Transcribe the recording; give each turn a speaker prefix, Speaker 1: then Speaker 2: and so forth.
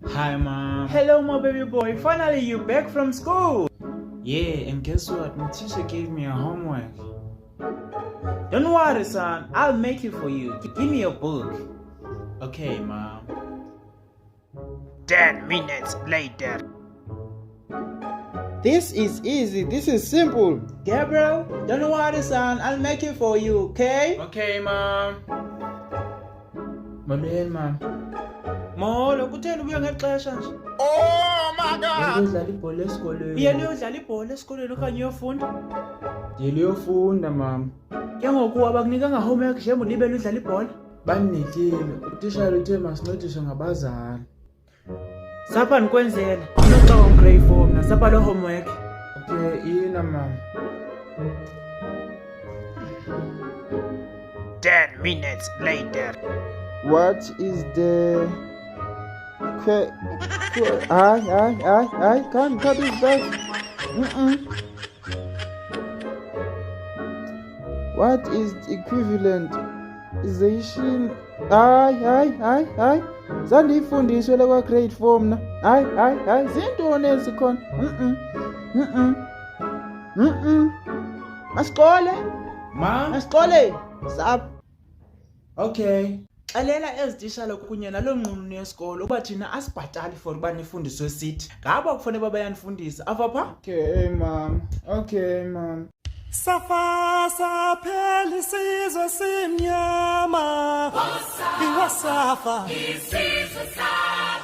Speaker 1: Hi, Mom.
Speaker 2: Hello, my baby boy. Finally, you back from school.
Speaker 1: Yeah, and guess what? My teacher gave me a homework.
Speaker 2: Don't worry, son. I'll make it for you. Give me your book.
Speaker 1: Okay, Mom.
Speaker 3: 10 minutes later.
Speaker 4: This is easy. This is simple.
Speaker 2: Gabriel, don't worry, son. I'll make it for you, okay?
Speaker 1: Okay, Mom. Molweni, Mom.
Speaker 2: Molo, kutheni ubuya ngexesha nje?
Speaker 3: Oh my God!
Speaker 1: Ngiyodlala ibhola esikolweni.
Speaker 2: Uye uyodlala ibhola esikoleni okanye uyofunda?
Speaker 1: Ngiyofunda, Mom.
Speaker 2: Ke ngoku abakunikanga homework nje ulibele udlala ibhola?
Speaker 1: Bandinikile. Utitshala uthe masincediswe ngabazali.
Speaker 2: Sapha nikwenzela. Unoxa womgrade 4 mna sapha lo homework.
Speaker 1: Okay, ina, Mom.
Speaker 3: 10 minutes later.
Speaker 4: What is the can't cut it back. What is the equivalization? Zandiyifundiswe le kwa grade 4 mna. Zintoni ezikhona? Masiqole.
Speaker 1: Mom?
Speaker 2: Masiqole. Sapha.
Speaker 1: Okay.
Speaker 2: Xelela ezitishala kunye nalo nqununu yesikolo uba thina asibhatali for uba nifundiswe sithi ngaba kufanele uba bayanifundisa apha pha.
Speaker 1: Okay, Mom. Okay, Mom.
Speaker 5: Safa saphela isizwe simnyama, iwasafa isizwe safa.